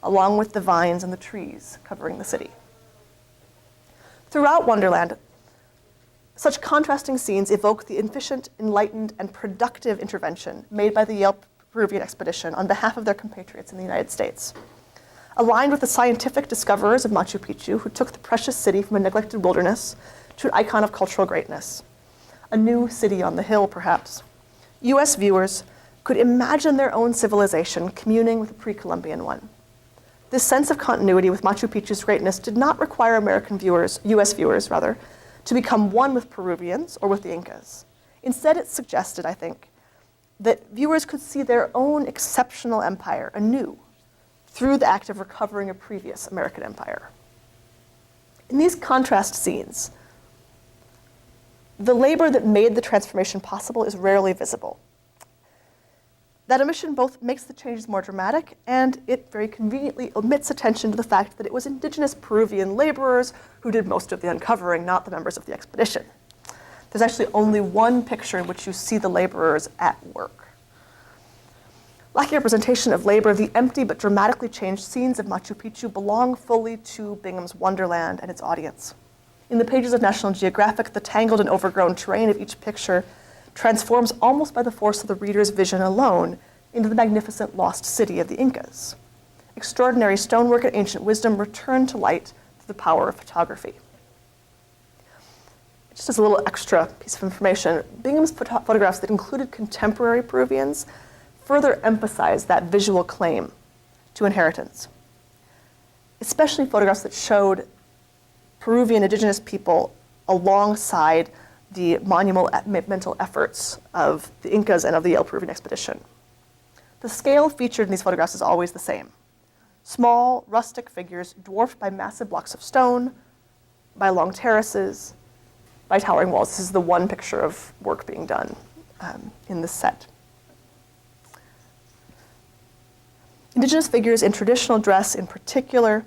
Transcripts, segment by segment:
along with the vines and the trees covering the city. Throughout Wonderland, such contrasting scenes evoke the efficient, enlightened, and productive intervention made by the Yale Peruvian expedition on behalf of their compatriots in the United States. Aligned with the scientific discoverers of Machu Picchu, who took the precious city from a neglected wilderness to an icon of cultural greatness, a new city on the hill, perhaps, US viewers could imagine their own civilization communing with a pre-Columbian one. This sense of continuity with Machu Picchu's greatness did not require US viewers, to become one with Peruvians or with the Incas. Instead, it suggested, I think, that viewers could see their own exceptional empire anew through the act of recovering a previous American empire. In these contrast scenes, the labor that made the transformation possible is rarely visible. That omission both makes the changes more dramatic and it very conveniently omits attention to the fact that it was indigenous Peruvian laborers who did most of the uncovering, not the members of the expedition. There's actually only one picture in which you see the laborers at work. Lacking representation of labor, the empty but dramatically changed scenes of Machu Picchu belong fully to Bingham's Wonderland and its audience. In the pages of National Geographic, the tangled and overgrown terrain of each picture transforms almost by the force of the reader's vision alone into the magnificent lost city of the Incas. Extraordinary stonework and ancient wisdom return to light through the power of photography. Just as a little extra piece of information, Bingham's photographs that included contemporary Peruvians further emphasize that visual claim to inheritance, especially photographs that showed Peruvian indigenous people alongside the monumental efforts of the Incas and of the Yale Peruvian expedition. The scale featured in these photographs is always the same. Small, rustic figures dwarfed by massive blocks of stone, by long terraces, by towering walls. This is the one picture of work being done in this set. Indigenous figures in traditional dress in particular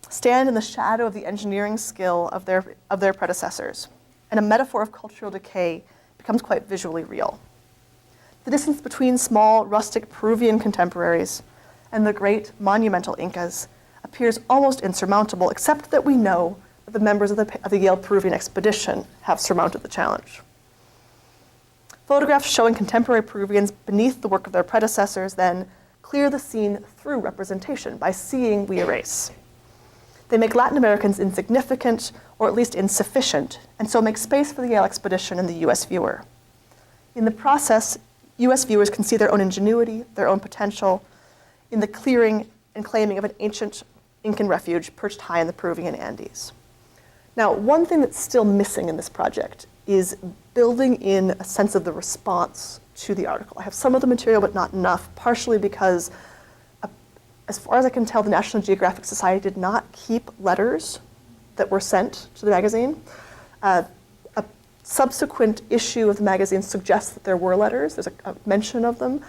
stand in the shadow of the engineering skill of their predecessors, and a metaphor of cultural decay becomes quite visually real. The distance between small, rustic Peruvian contemporaries and the great monumental Incas appears almost insurmountable, except that we know that the members of the Yale Peruvian expedition have surmounted the challenge. Photographs showing contemporary Peruvians beneath the work of their predecessors then clear the scene through representation. By seeing, we erase. They make Latin Americans insignificant, or at least insufficient, and so make space for the Yale expedition and the US viewer. In the process, US viewers can see their own ingenuity, their own potential, in the clearing and claiming of an ancient Incan refuge perched high in the Peruvian Andes. Now, one thing that's still missing in this project is building in a sense of the response to the article. I have some of the material, but not enough, partially because as far as I can tell, the National Geographic Society did not keep letters that were sent to the magazine. A subsequent issue of the magazine suggests that there were letters. There's a mention of them.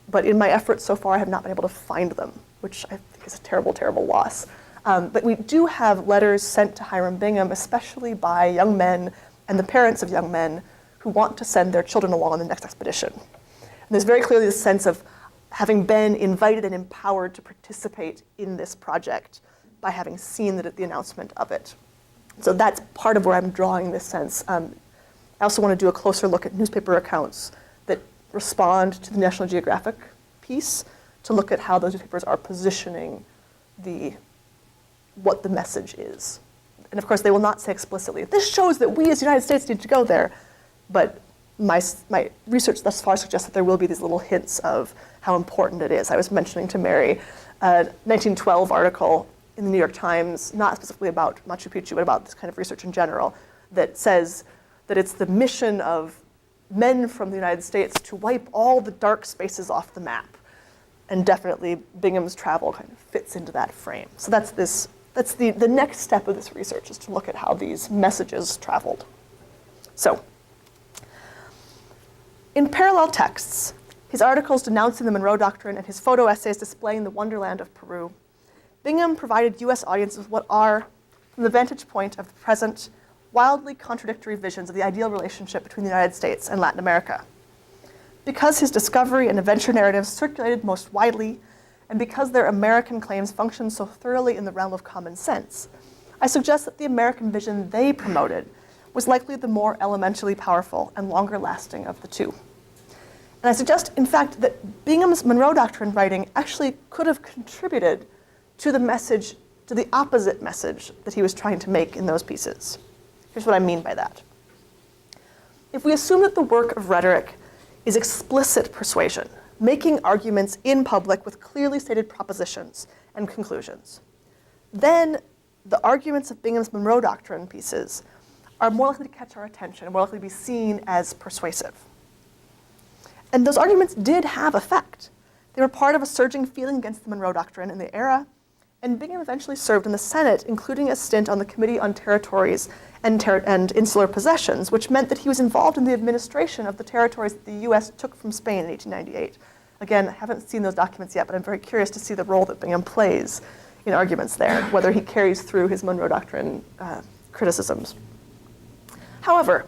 But in my efforts so far, I have not been able to find them, which I think is a terrible, terrible loss. But we do have letters sent to Hiram Bingham, especially by young men and the parents of young men who want to send their children along on the next expedition. And there's very clearly this sense of having been invited and empowered to participate in this project by having seen the announcement of it. So that's part of where I'm drawing this sense. I also want to do a closer look at newspaper accounts that respond to the National Geographic piece to look at how those newspapers are positioning what the message is. And of course, they will not say explicitly, this shows that we as the United States need to go there, but my research thus far suggests that there will be these little hints of how important it is. I was mentioning to Mary a 1912 article in the New York Times, not specifically about Machu Picchu, but about this kind of research in general, that says that it's the mission of men from the United States to wipe all the dark spaces off the map. And definitely Bingham's travel kind of fits into that frame. So that's the next step of this research, is to look at how these messages traveled. So, in parallel texts, his articles denouncing the Monroe Doctrine and his photo essays displaying the wonderland of Peru, Bingham provided US audiences with what are, from the vantage point of the present, wildly contradictory visions of the ideal relationship between the United States and Latin America. Because his discovery and adventure narratives circulated most widely, and because their American claims function so thoroughly in the realm of common sense, I suggest that the American vision they promoted was likely the more elementally powerful and longer lasting of the two. And I suggest, in fact, that Bingham's Monroe Doctrine writing actually could have contributed to the message, to the opposite message that he was trying to make in those pieces. Here's what I mean by that. If we assume that the work of rhetoric is explicit persuasion, making arguments in public with clearly stated propositions and conclusions, then the arguments of Bingham's Monroe Doctrine pieces are more likely to catch our attention and more likely to be seen as persuasive. And those arguments did have effect. They were part of a surging feeling against the Monroe Doctrine in the era, and Bingham eventually served in the Senate, including a stint on the Committee on Territories and Insular Possessions, which meant that he was involved in the administration of the territories that the US took from Spain in 1898. Again, I haven't seen those documents yet, but I'm very curious to see the role that Bingham plays in arguments there, whether he carries through his Monroe Doctrine criticisms. However,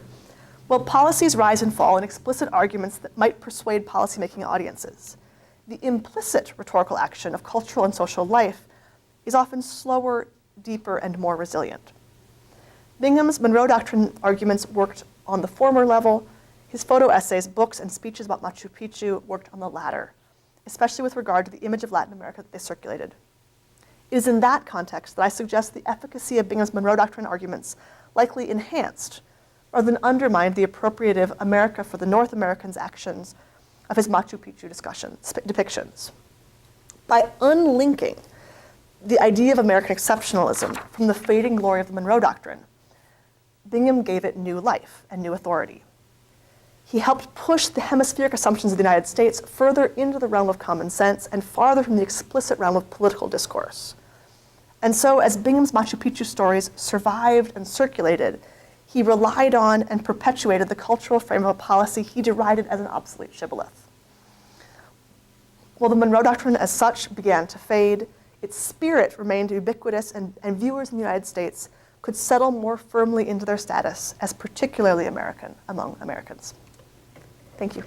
while policies rise and fall in explicit arguments that might persuade policymaking audiences, the implicit rhetorical action of cultural and social life is often slower, deeper, and more resilient. Bingham's Monroe Doctrine arguments worked on the former level. His photo essays, books, and speeches about Machu Picchu worked on the latter, especially with regard to the image of Latin America that they circulated. It is in that context that I suggest the efficacy of Bingham's Monroe Doctrine arguments likely enhanced rather than undermined the appropriative America for the North Americans actions of his Machu Picchu depictions. By unlinking the idea of American exceptionalism from the fading glory of the Monroe Doctrine, Bingham gave it new life and new authority. He helped push the hemispheric assumptions of the United States further into the realm of common sense and farther from the explicit realm of political discourse. And so, as Bingham's Machu Picchu stories survived and circulated, he relied on and perpetuated the cultural frame of a policy he derided as an obsolete shibboleth. While the Monroe Doctrine as such began to fade, its spirit remained ubiquitous, and viewers in the United States could settle more firmly into their status as particularly American among Americans. Thank you.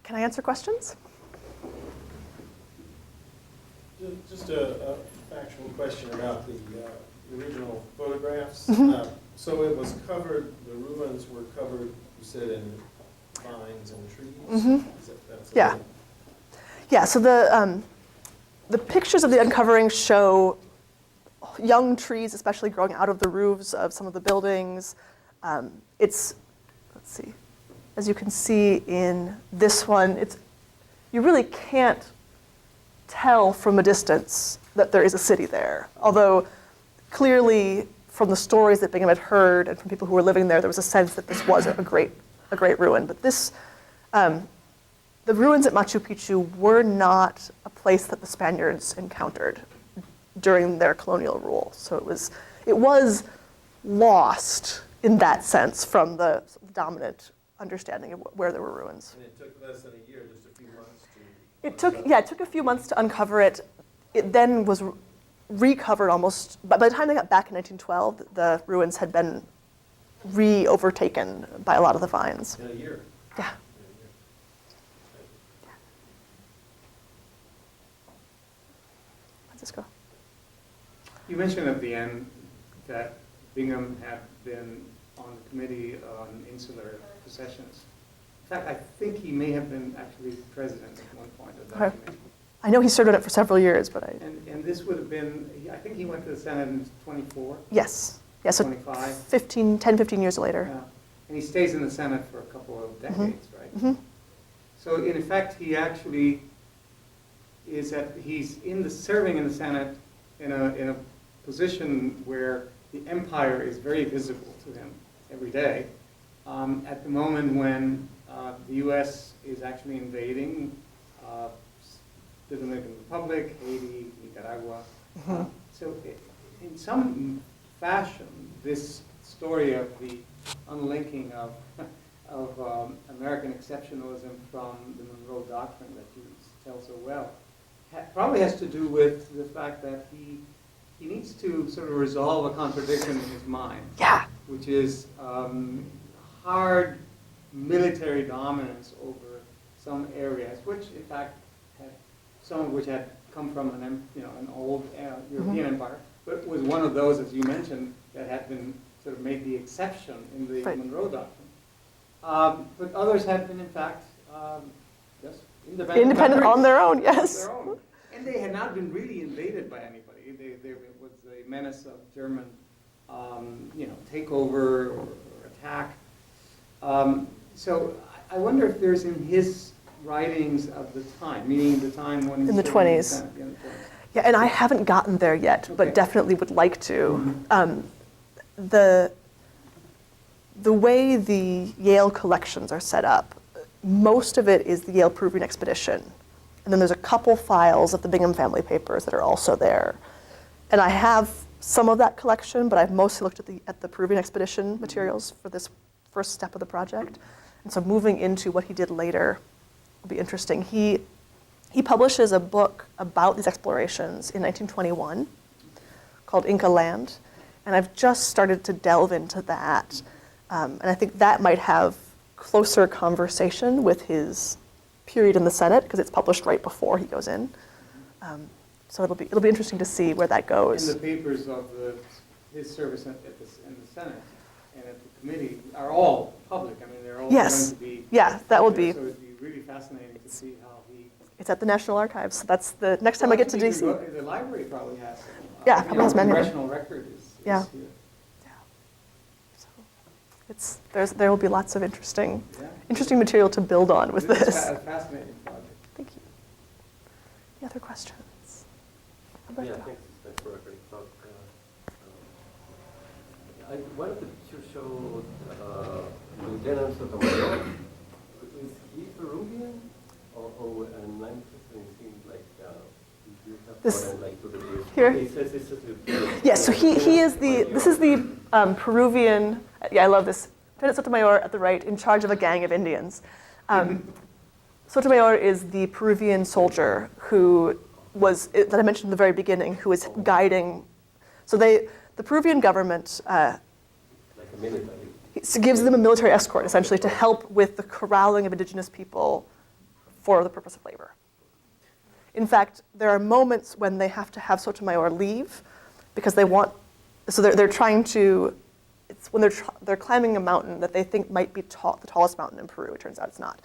Can I answer questions? Just a factual question about the original photographs. Mm-hmm. So it was covered, the ruins were covered, you said, in vines and trees? Mm-hmm. That's Yeah. Yeah, so the pictures of the uncovering show young trees, especially growing out of the roofs of some of the buildings. Let's see, as you can see in this one, you really can't tell from a distance that there is a city there. Although clearly from the stories that Bingham had heard and from people who were living there, there was a sense that this was a great ruin. But the ruins at Machu Picchu were not a place that the Spaniards encountered during their colonial rule. So it was lost in that sense from the dominant understanding of where there were ruins. And it took less than a year, just a few months to... It took a few months to uncover it. It then was recovered almost, but by the time they got back in 1912, the ruins had been re-overtaken by a lot of the vines. In a year? Yeah. Francisco. You mentioned at the end that Bingham had been on the Committee on Insular Possessions. In fact, I think he may have been actually president at one point of that committee. I know he served on it for several years, but And this would have been, I think he went to the Senate in 24? Yes. Yeah, so 25? 10, 15 years later. Yeah. And he stays in the Senate for a couple of decades, right? Mm-hmm. So in effect, he actually he's serving in the Senate in a position where the empire is very visible to him every day. At the moment when the U.S. is actually invading the Dominican Republic, Haiti, Nicaragua. Mm-hmm. So in some fashion, this story of the unlinking of American exceptionalism from the Monroe Doctrine that you tell so well probably has to do with the fact that he needs to sort of resolve a contradiction in his mind. Yeah. Which is hard military dominance over some areas, which in fact had, some of which had come from an old European empire, but was one of those, as you mentioned, that had been sort of made the exception in the Monroe Doctrine. But others had been, in fact, just independent on their own, yes. On their own. And they had not been really invaded by anybody. There was a menace of German, takeover or attack. So I wonder if there's in his writings of the time, meaning the time when in the 20s. Yeah, and I haven't gotten there yet, but definitely would like to. The way the Yale collections are set up, most of it is the Yale Peruvian expedition. And then there's a couple files of the Bingham family papers that are also there. And I have some of that collection, but I've mostly looked at the Peruvian expedition materials for this first step of the project. And so moving into what he did later will be interesting. He publishes a book about these explorations in 1921 called Inca Land. And I've just started to delve into that. And I think that might have closer conversation with his period in the Senate, because it's published right before he goes in. So it'll be interesting to see where that goes. And the papers of his service in the Senate and at the committee are all public. I mean, they're all going to be. Yeah, that will be. So it'd be really fascinating to see how he. It's at the National Archives. So that's the next time I get to DC. The library probably has some. Yeah, probably has many. The congressional record is here. There will be lots of interesting material to build on with this. It's a fascinating project. Thank you. Any other questions? Yeah, thanks for a great talk. One of the pictures showed Lieutenant Sotomayor. Is he Peruvian? Or and I'm interested in seeing like you have this gotten, like, to the years. here. It says this is the Yes, so he is this is the Peruvian. Yeah, I love this. Lieutenant Sotomayor at the right, in charge of a gang of Indians. Sotomayor is the Peruvian soldier who that I mentioned in the very beginning, who is guiding. So the Peruvian government like a military. gives them a military escort, essentially, to help with the corralling of indigenous people for the purpose of labor. In fact, there are moments when they have to have Sotomayor leave because they want. So they're trying to. It's when they're climbing a mountain that they think might be the tallest mountain in Peru. It turns out it's not.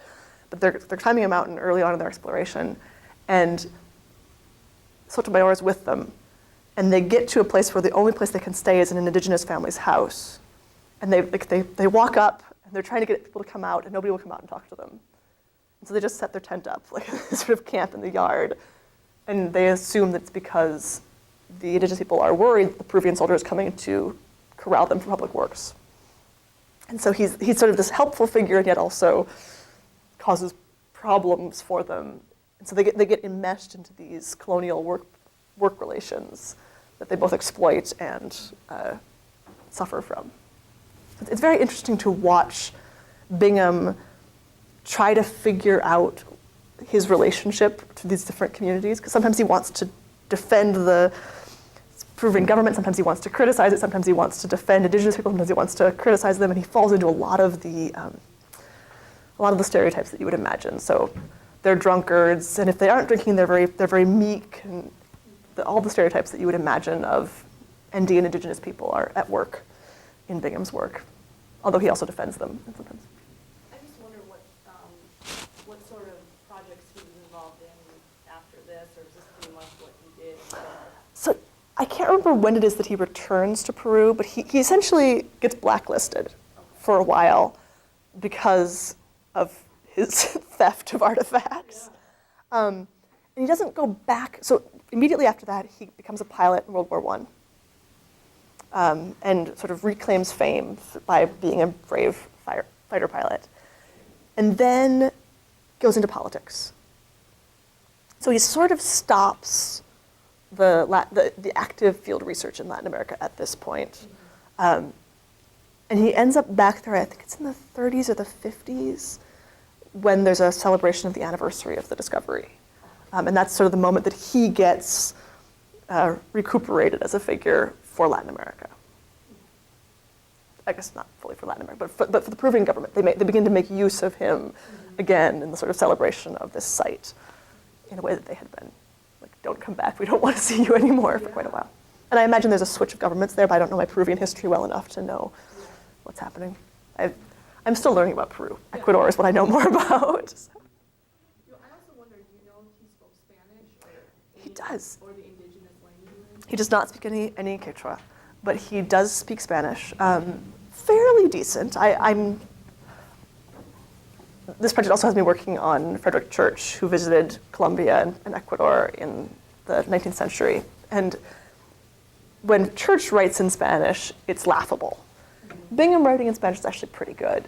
But they're climbing a mountain early on in their exploration, and Sotomayor is with them. And they get to a place where the only place they can stay is in an indigenous family's house. And they walk up, and they're trying to get people to come out, and nobody will come out and talk to them. And so they just set their tent up, like a sort of camp in the yard. And they assume that's because the indigenous people are worried that the Peruvian soldier is coming to corral them for public works. And so he's sort of this helpful figure, and yet also causes problems for them. And so they get enmeshed into these colonial work relations that they both exploit and suffer from. It's very interesting to watch Bingham try to figure out his relationship to these different communities, because sometimes he wants to defend the Peruvian government, sometimes he wants to criticize it, sometimes he wants to defend indigenous people, sometimes he wants to criticize them, and he falls into a lot of the stereotypes that you would imagine. So they're drunkards, and if they aren't drinking, they're very meek, and all the stereotypes that you would imagine of ND and indigenous people are at work in Bingham's work, although he also defends them sometimes. I just wonder what sort of projects he was involved in after this, or is this pretty much what he did? So I can't remember when it is that he returns to Peru, but he essentially gets blacklisted for a while because of his theft of artifacts. Yeah. And he doesn't go back. So immediately after that, he becomes a pilot in World War I, and sort of reclaims fame by being a brave fighter pilot. And then goes into politics. So he sort of stops the active field research in Latin America at this point. And he ends up back there, I think it's in the 30s or the 50s, when there's a celebration of the anniversary of the discovery. And that's sort of the moment that he gets recuperated as a figure for Latin America. I guess not fully for Latin America, but for the Peruvian government. They begin to make use of him again in the sort of celebration of this site in a way that they had been, like, don't come back, we don't want to see you anymore for quite a while. And I imagine there's a switch of governments there, but I don't know my Peruvian history well enough to know what's happening. I'm still learning about Peru. Ecuador is what I know more about. So. I also wonder, do you know if he spoke Spanish or He does. or the indigenous languages? He does not speak any Quechua, but he does speak Spanish. Fairly decent. This project also has me working on Frederick Church, who visited Colombia and Ecuador in the 19th century. And when Church writes in Spanish, it's laughable. Bingham writing in Spanish is actually pretty good,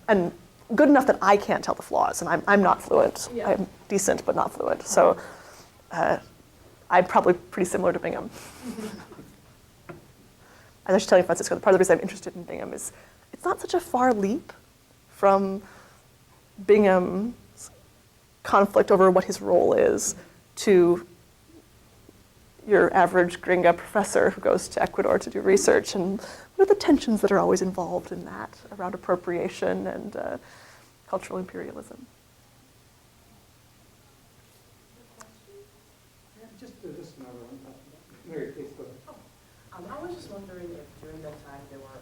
and good enough that I can't tell the flaws, and I'm not fluent. Yeah. I'm decent, but not fluent. So I'm probably pretty similar to Bingham. I was telling Francisco, part of the reason I'm interested in Bingham is it's not such a far leap from Bingham's conflict over what his role is to your average gringa professor who goes to Ecuador to do research, and what are the tensions that are always involved in that around appropriation and cultural imperialism. Yeah, just another one. Mary, please go ahead. I was just wondering if during that time there were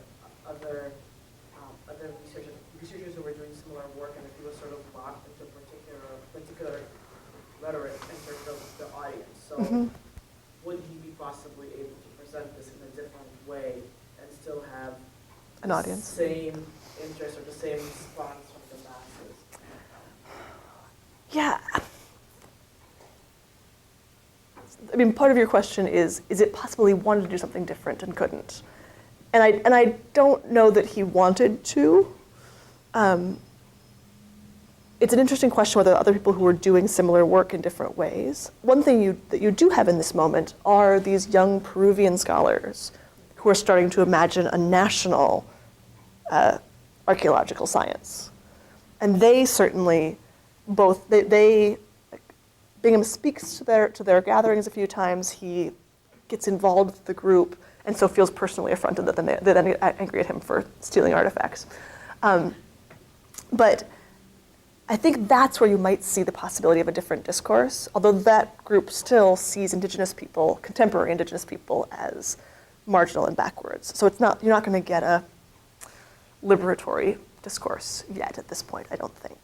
other researchers who were doing similar work, and if he was sort of locked into particular rhetoric in terms of the audience. So would he be possibly able to present this in a different way and still have An the audience. same interest or the same response from the masses? Yeah. I mean, part of your question is it possible he wanted to do something different and couldn't? And I don't know that he wanted to. It's an interesting question whether other people who are doing similar work in different ways. One thing that you do have in this moment are these young Peruvian scholars who are starting to imagine a national archaeological science. And they certainly Bingham speaks to their gatherings a few times. He gets involved with the group, and so feels personally affronted that they're then angry at him for stealing artifacts. But I think that's where you might see the possibility of a different discourse, although that group still sees indigenous people, contemporary indigenous people, as marginal and backwards. So you're not going to get a liberatory discourse yet at this point, I don't think.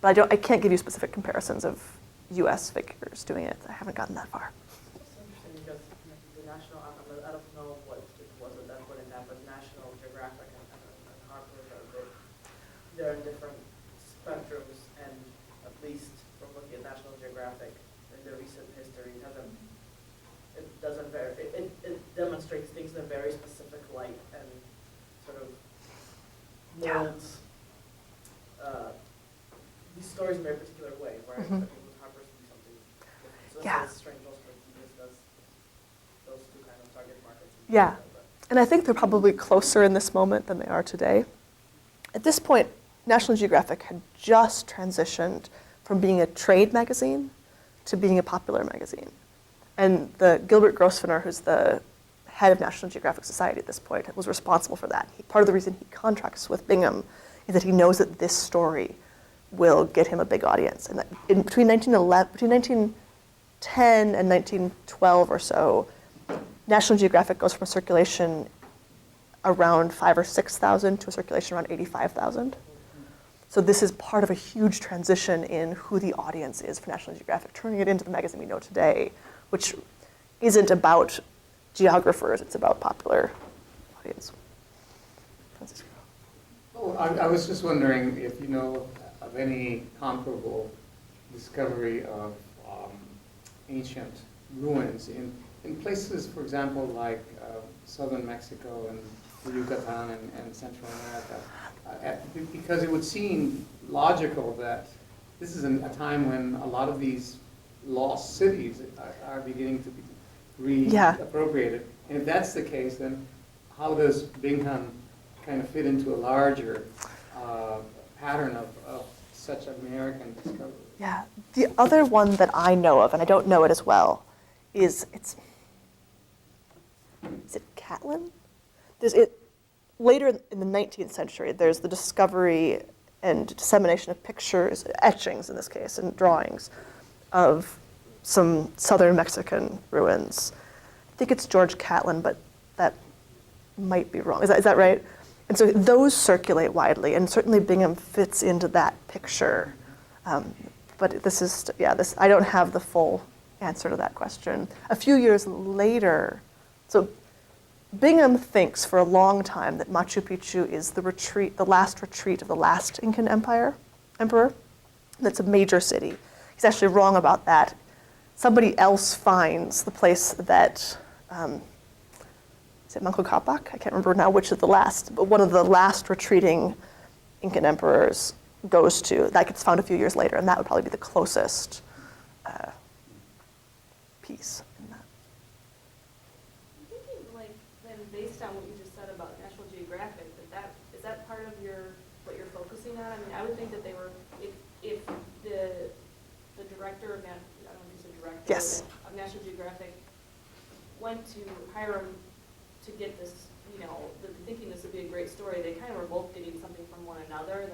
But I can't give you specific comparisons of U.S. figures doing it. I haven't gotten that far. It's interesting because the national, I don't know what institute was at that point in time, but National Geographic and Harpers they're in different spectrums, and at least from looking at National Geographic in their recent history, it demonstrates things in a very specific light and sort of molds these stories in a very particular way, where I think with Harpers to do something different. So that's strange also that he just does those two kind of target markets. Yeah, and I think they're probably closer in this moment than they are today. At this point, National Geographic had just transitioned from being a trade magazine to being a popular magazine. And Gilbert Grosvenor, who's the head of National Geographic Society at this point, was responsible for that. Part of the reason he contracts with Bingham is that he knows that this story will get him a big audience. And that between 1910 and 1912 or so, National Geographic goes from a circulation around 5,000 or 6,000 to a circulation around 85,000. So this is part of a huge transition in who the audience is for National Geographic, turning it into the magazine we know today, which isn't about geographers, it's about popular audience. Francisco. Oh, I was just wondering if you know of any comparable discovery of ancient ruins in places, for example, like southern Mexico and the Yucatan and Central America, because it would seem logical that this is a time when a lot of these lost cities are beginning to be reappropriated. And if that's the case, then how does Bingham kind of fit into a larger pattern of such American discovery? Yeah, the other one that I know of, and I don't know it as well, is it Catlin? later in the 19th century, there's the discovery and dissemination of pictures, etchings in this case, and drawings of some southern Mexican ruins. I think it's George Catlin, but that might be wrong. Is that right? And so those circulate widely, and certainly Bingham fits into that picture. But this is, I don't have the full answer to that question. A few years later, so Bingham thinks for a long time that Machu Picchu is the last retreat of the last Incan emperor. That's a major city. He's actually wrong about that. Somebody else finds the place that, is it Manco Capac? I can't remember now which is the last, but one of the last retreating Incan emperors goes to. That gets found a few years later, and that would probably be the closest piece in that. I'm thinking, like, then based on what you just said about National Geographic, is that part of what you're focusing on? I mean, I would think that they were, if the director of, I don't know if he's a director Yes. of National Geographic went to Hiram to get this, thinking this would be a great story, they kind of were both getting something from one another.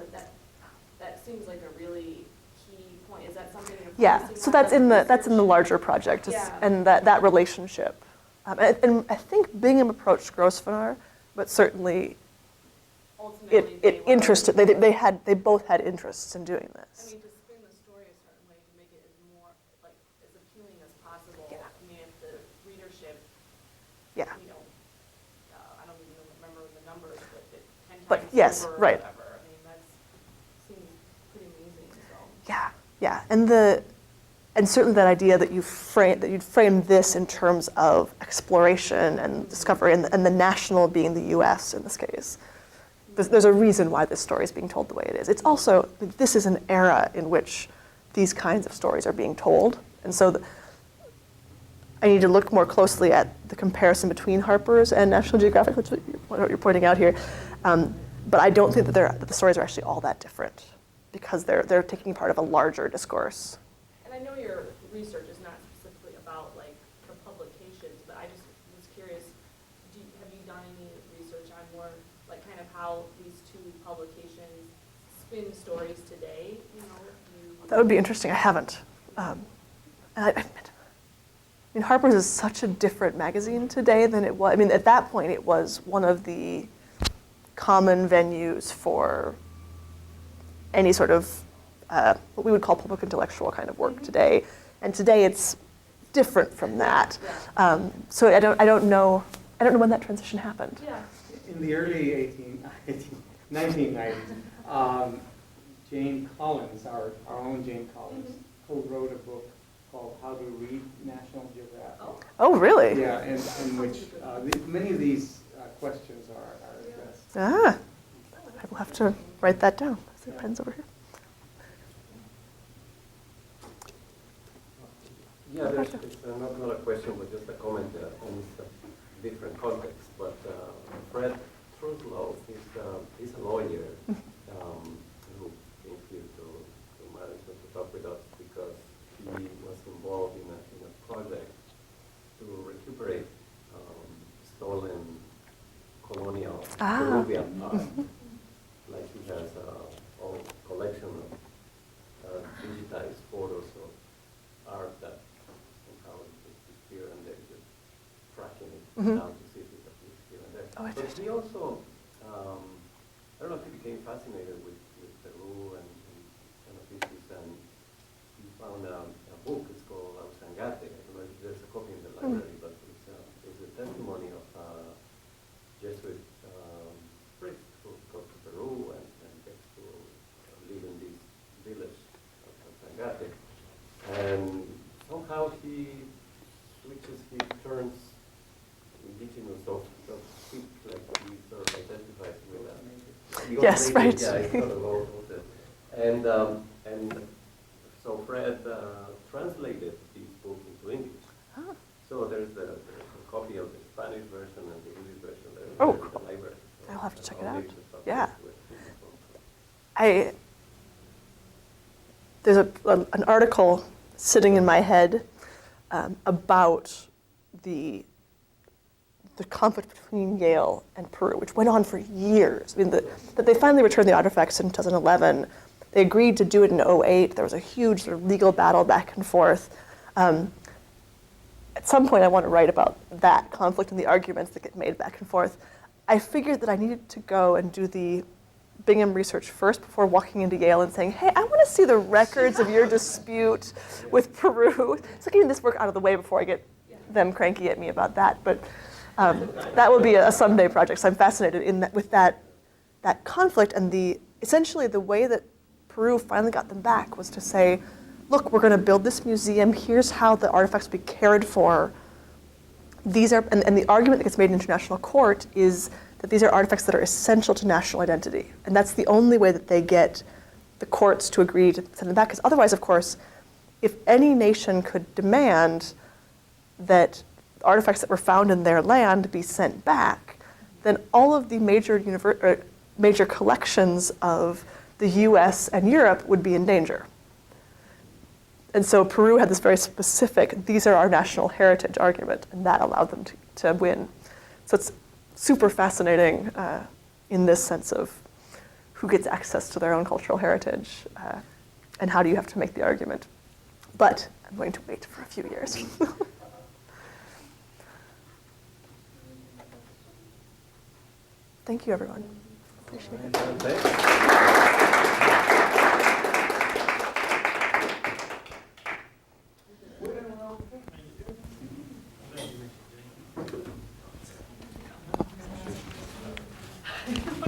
That seems like a really key point. Is that something you're Yeah, focusing so on? that's in the larger project, Yeah. and that relationship. And I think Bingham approached Grosvenor, but certainly Ultimately, it were- interested. They both had interests in doing I this. mean, to spin the story a certain way to make it as appealing as possible. Yeah. I mean, if the readership, Yeah. I don't even remember the numbers, but 10 But times yes, over or right. whatever. I mean, that seems pretty amazing. So. Yeah, and certainly that idea that you'd frame this in terms of exploration and discovery, and the national being the U.S. in this case. There's a reason why this story is being told the way it is. It's also, this is an era in which these kinds of stories are being told, and so I need to look more closely at the comparison between Harpers and National Geographic, which is what you're pointing out here. But I don't think that the stories are actually all that different, because they're taking part of a larger discourse. And I know your research is not specifically about like the publications, but I just was curious, have you done any research on more like kind of how these two publications spin stories today? That would be interesting. I haven't. And I mean, Harper's is such a different magazine today than it was. I mean, at that point, it was one of the common venues for any sort of what we would call public intellectual kind of work today. And today, it's different from that. So I don't know when that transition happened. Yeah. In the early 1990s, Jane Collins, our own Jane Collins, co-wrote a book called How to Read National Geographic. Oh, really? Yeah, in which many of these questions are addressed. I will have to write that down. There's the pens over here. Yeah, it's not a question, but just a comment on a different context. But Fred Truslow is a lawyer who came here to Madison to talk with us because he was involved in a project to recuperate stolen colonial Peruvian art. Like he has a whole collection of digitized photos of art that somehow is here and there, just tracking it down to see if it appears here and there. Oh, But interesting. he also, I don't know if he became fascinated with Peru and kind of issues, and he found a book. It's called Ausangate. I don't know if there's a copy in the library, but it's a testimony of Jesuit priest who go to Peru and gets to live in this village of Ausangate. And somehow he switches, he turns indigenous, so speak like he sort of identifies with that. Yes, right. Yeah, it's sort of all of it. And so Fred translated this book into English. Oh. So there's a copy of the Spanish version and the English version there Oh, in the cool. library. So I'll have to check it I'll out. leave the stuff Yeah. with There's an article sitting in my head about the the conflict between Yale and Peru, which went on for years. I mean, that they finally returned the artifacts in 2011. They agreed to do it in 2008. There was a huge sort of legal battle back and forth. At some point, I want to write about that conflict and the arguments that get made back and forth. I figured that I needed to go and do the Bingham research first before walking into Yale and saying, hey, I want to see the records of your dispute with Peru. So getting this work out of the way before I get them cranky at me about that. But that will be a someday project. So I'm fascinated with that conflict, and essentially the way that Peru finally got them back was to say, look, we're going to build this museum. Here's how the artifacts will be cared for. These are, and the argument that gets made in international court is that these are artifacts that are essential to national identity. And that's the only way that they get the courts to agree to send them back. Because otherwise, of course, if any nation could demand that artifacts that were found in their land be sent back, then all of the major collections of the US and Europe would be in danger. And so Peru had this very specific, these are our national heritage argument, and that allowed them to win. So it's super fascinating in this sense of who gets access to their own cultural heritage and how do you have to make the argument. But I'm going to wait for a few years. Thank you, everyone. Appreciate it. Thank you.